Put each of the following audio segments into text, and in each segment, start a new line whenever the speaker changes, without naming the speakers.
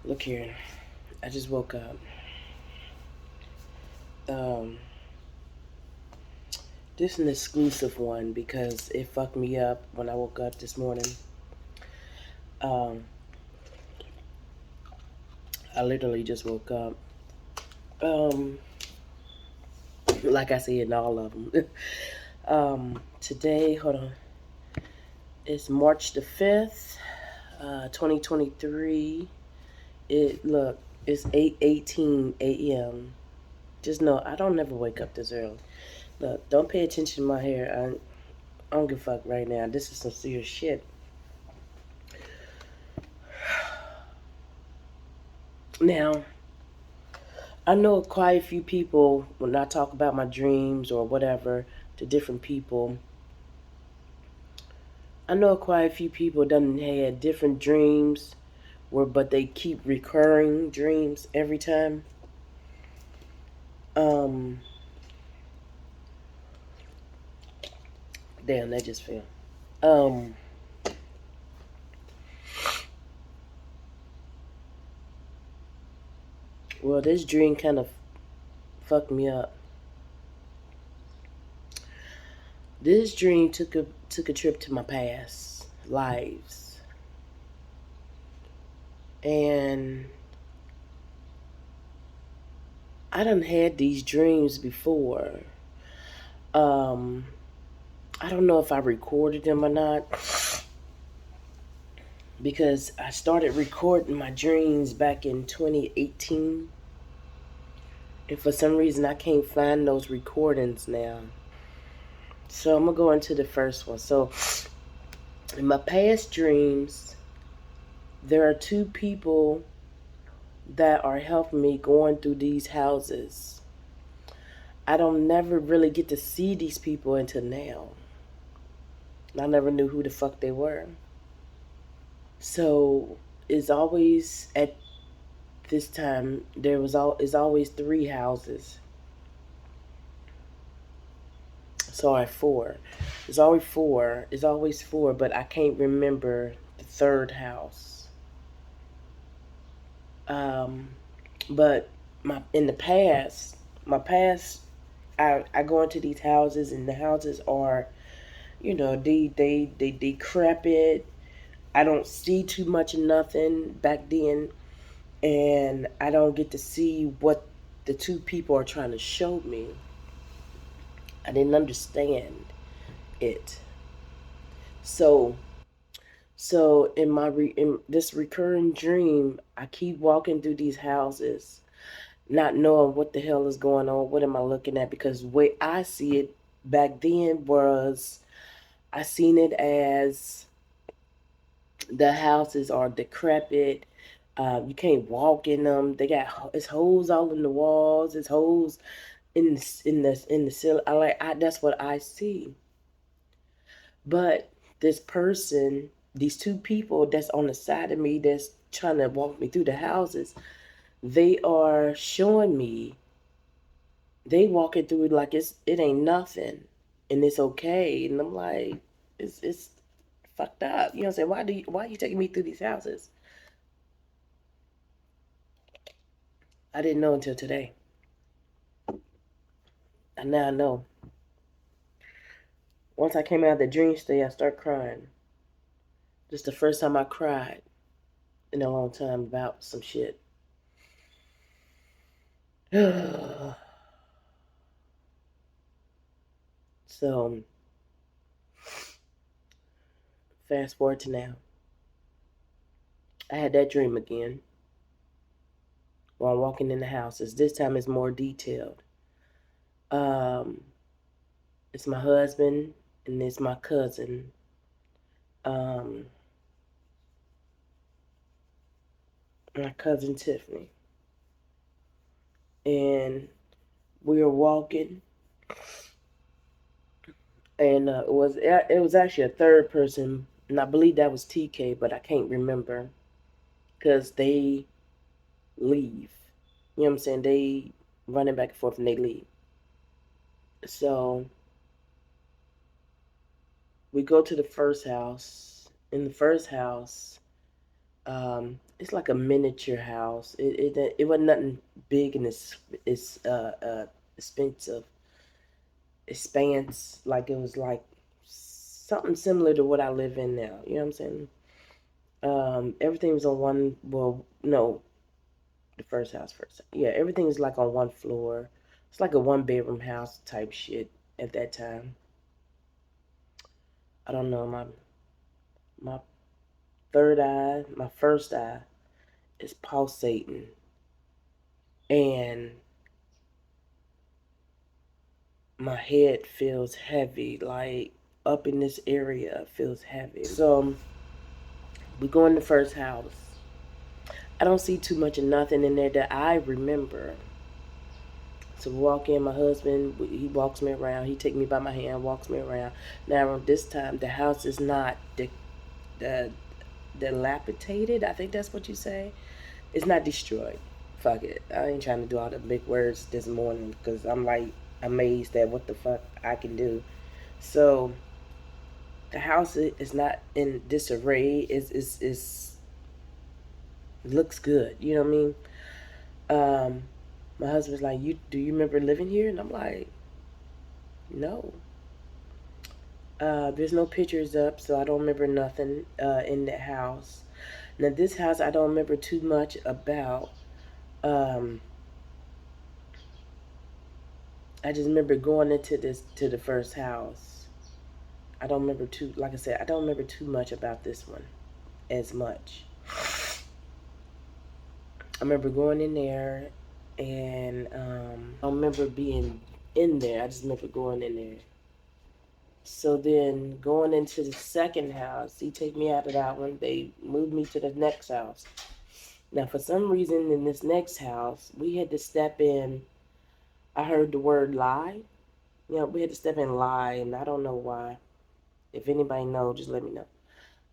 Look here, I just woke up. Um, this is an exclusive one because it fucked me up when I woke up this morning. Um, I literally just woke up. Um, like I said in all of them. Today, hold on, it's March the 5th, 2023. It's 8:18 a.m. Just know I don't never wake up this early. Look, don't pay attention to my hair. I don't give a fuck right now. This is some serious shit. Now, I know quite a few people when I talk about my dreams or whatever to different people. I know quite a few people done had different dreams where but they keep recurring dreams every time. Um Damn, that just fell. Um well, this dream kind of fucked me up. This dream took a trip to my past lives. And I done had these dreams before. Um, I don't know if I recorded them or not because I started recording my dreams back in 2018. And for some reason, I can't find those recordings now. So I'm going to go into the first one. So, in my past dreams, there are two people that are helping me going through these houses. I don't never really get to see these people until now. I never knew who the fuck they were. So it's always at this time there was all is always three houses. Sorry, four. It's always four. It's always four, but I can't remember the third house. Um, but my past, I go into these houses and the houses are, they decrepit. I don't see too much of nothing back then, and I don't get to see what the two people are trying to show me. I didn't understand it. So, so in this recurring dream, I keep walking through these houses, not knowing what the hell is going on. What am I looking at? Because the way I see it back then was, I seen it as the houses are decrepit. You can't walk in them. They got it's holes all in the walls. It's holes in the ceiling. That's what I see. But this person, these two people that's on the side of me that's trying to walk me through the houses, they are showing me they walking through it like it ain't nothing and it's okay. And I'm like, it's fucked up. You know what I'm saying? Why are you taking me through these houses? I didn't know until today. And now I know. Once I came out of the dream state, I start crying. This is the first time I cried in a long time about some shit. So fast forward to now. I had that dream again while I'm walking in the houses. This time it's more detailed. Um, it's my husband and it's my cousin. Um, my cousin Tiffany. And we were walking, and it was actually a third person, and I believe that was TK, but I can't remember because they leave. You know what I'm saying? They running back and forth and they leave. So we go to the first house. In the first house, It's like a miniature house. It wasn't nothing big and it's expensive expanse. Like it was like something similar to what I live in now. You know what I'm saying? Everything was on one. Well, no, the first house first. Yeah, everything's like on one floor. It's like a one bedroom house type shit at that time. I don't know. My third eye, my first eye is pulsating, and my head feels heavy, like up in this area feels heavy. So we go in the first house. I don't see too much of nothing in there that I remember. So we walk in, my husband, he walks me around. He take me by my hand, walks me around. Now this time the house is not the dilapidated. I think that's what you say. It's not destroyed. Fuck it. I ain't trying to do all the big words this morning because I'm like amazed at what the fuck I can do. So the house is not in disarray. Is looks good. You know what I mean? My husband's like, "You do you remember living here?" And I'm like, "No." There's no pictures up, so I don't remember nothing in that house. Now this house, I don't remember too much about. Um, I just remember going into this to the first house. I don't remember too, like I said, I don't remember too much about this one as much. I remember going in there, and I don't remember being in there. I just remember going in there. So then going into the second house, he take me out of that one. They moved me to the next house. Now, for some reason, in this next house, we had to step in. I heard the word lie. Yeah, we had to step in lie, and I don't know why. If anybody knows, just let me know.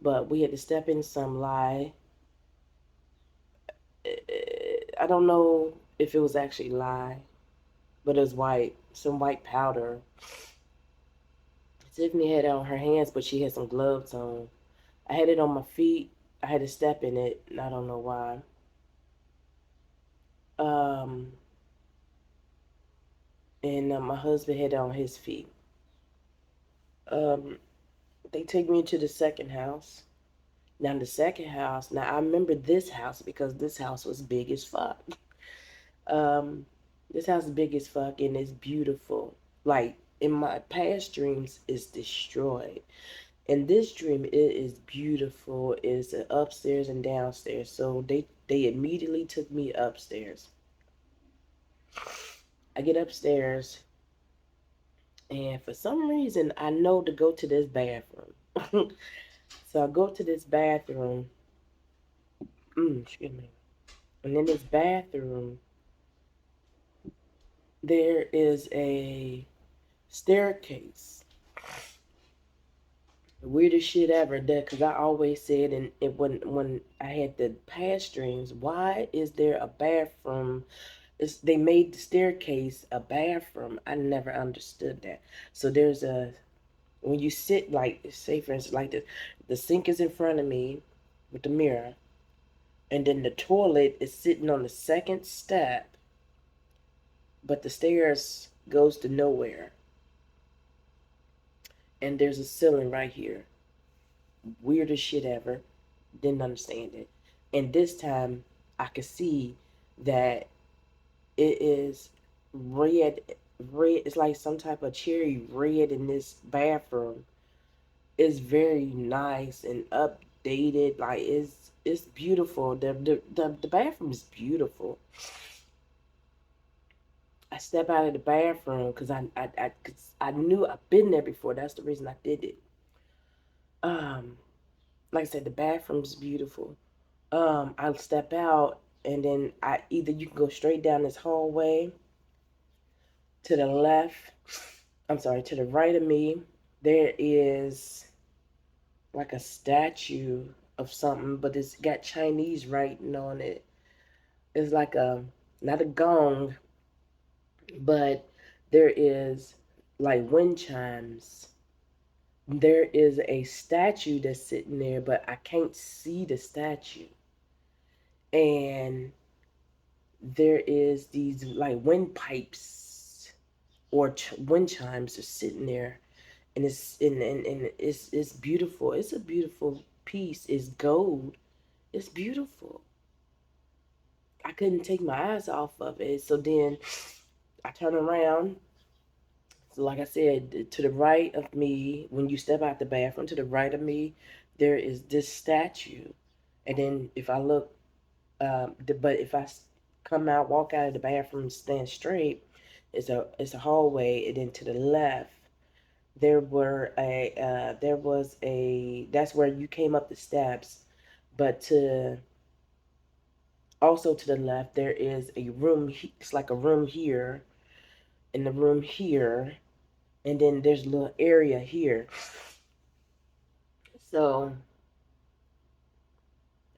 But we had to step in some lie. I don't know if it was actually lye, but it was white, some white powder. Tiffany had it on her hands, but she had some gloves on. I had it on my feet. I had to step in it, and I don't know why. Um, and my husband had it on his feet. Um, they take me into the second house. Now the second house. Now I remember this house because this house was big as fuck. Um, this house is big as fuck and it's beautiful. Like in my past dreams, it's destroyed. In this dream, it is beautiful. It's upstairs and downstairs. So they immediately took me upstairs. I get upstairs, and for some reason, I know to go to this bathroom. So I go to this bathroom. Excuse me. And in this bathroom, there is a staircase. The weirdest shit ever. That because I always said, and when I had the past dreams, why is there a bathroom? They made the staircase a bathroom. I never understood that. So there's a when you sit like say for instance like this, the sink is in front of me with the mirror, and then the toilet is sitting on the second step, but the stairs goes to nowhere. And there's a ceiling right here. Weirdest shit ever. Didn't understand it. And this time I could see that it is red. Red. It's like some type of cherry red in this bathroom. It's very nice and updated. Like it's beautiful. The bathroom is beautiful. I step out of the bathroom because cause I knew I've been there before. That's the reason I did it. Um, like I said, the bathroom's beautiful. I'll step out and then I either you can go straight down this hallway to the left. I'm sorry, to the right of me, there is like a statue of something, but it's got Chinese writing on it. It's like a not a gong, but there is like wind chimes there is a statue that's sitting there, but I can't see the statue. And there is these like windpipes or wind chimes are sitting there, and it's beautiful. It's a beautiful piece. It's gold. It's beautiful. I couldn't take my eyes off of it. So then I turn around. So like I said, to the right of me, when you step out the bathroom, to the right of me, there is this statue. And then if I look, but if I come out, walk out of the bathroom, and stand straight, it's a hallway. And then to the left, there was a that's where you came up the steps. But to also to the left, there is a room. It's like a room here, and the room here, and then there's a little area here. So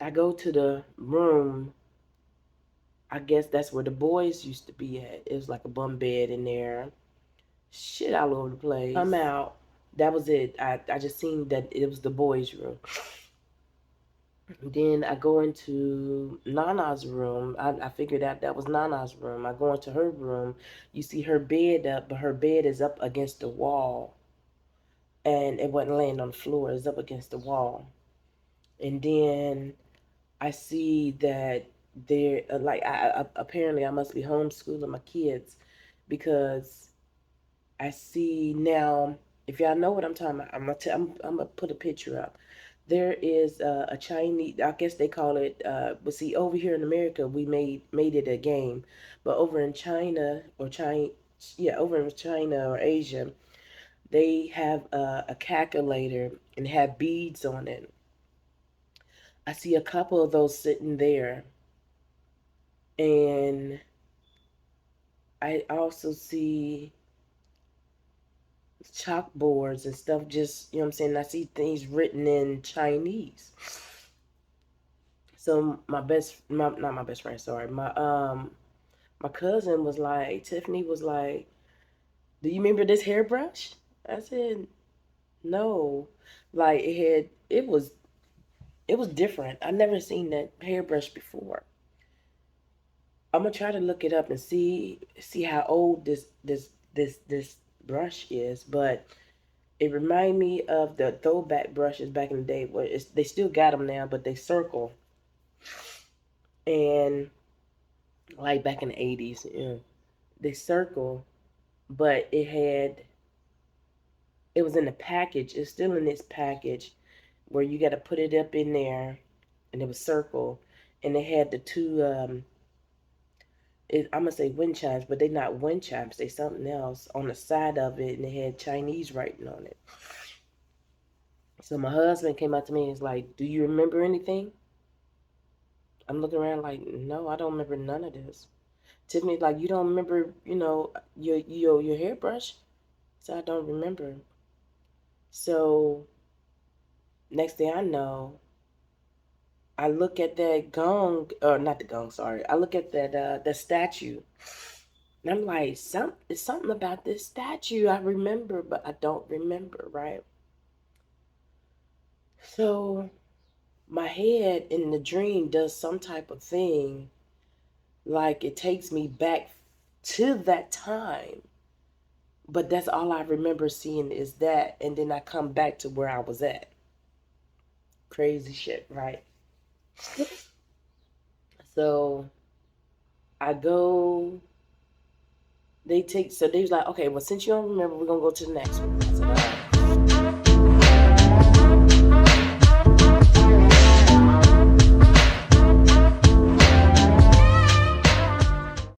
I go to the room. I guess that's where the boys used to be at. It was like a bunk bed in there. Shit all over the place. Come out. That was it. I just seen that it was the boys' room. Then I go into Nana's room. I figured out that was Nana's room. I go into her room. You see her bed up, but her bed is up against the wall. And it wasn't laying on the floor. It's up against the wall. And then I see that there, apparently I must be homeschooling my kids, because I see now. If y'all know what I'm talking about, I'm gonna put a picture up. There is a Chinese. I guess they call it. But see, over here in America, we made it a game, but over in China or China, yeah, over in China or Asia, they have a calculator and have beads on it. I see a couple of those sitting there. And I also see chalkboards and stuff, just, you know what I'm saying? I see things written in Chinese. So not my best friend, sorry. My cousin was like, Tiffany was like, "Do you remember this hairbrush?" I said, "No." Like it was different. I never seen that hairbrush before. I'm gonna try to look it up and see how old this brush is, but it remind me of the throwback brushes back in the day, where they still got them now, but they circle. And like back in the 80s, they circle, but it was in the package. It's still in this package where you got to put it up in there, and it was circle, and they had the two I'm gonna say wind chimes, but they not wind chimes. They something else on the side of it, and they had Chinese writing on it. So my husband came out to me and was like, "Do you remember anything?" I'm looking around like, "No, I don't remember none of this." Tiffany's like, "You don't remember, your hairbrush?" So I don't remember. So next thing I know, I look at that gong, or not the gong, sorry. I look at that statue, and I'm like, it's something about this statue I remember, but I don't remember, right? So my head in the dream does some type of thing, like it takes me back to that time. But that's all I remember seeing is that, and then I come back to where I was at. Crazy shit, right? So I go, so they was like, okay, well, since you don't remember, we're gonna go to the next one.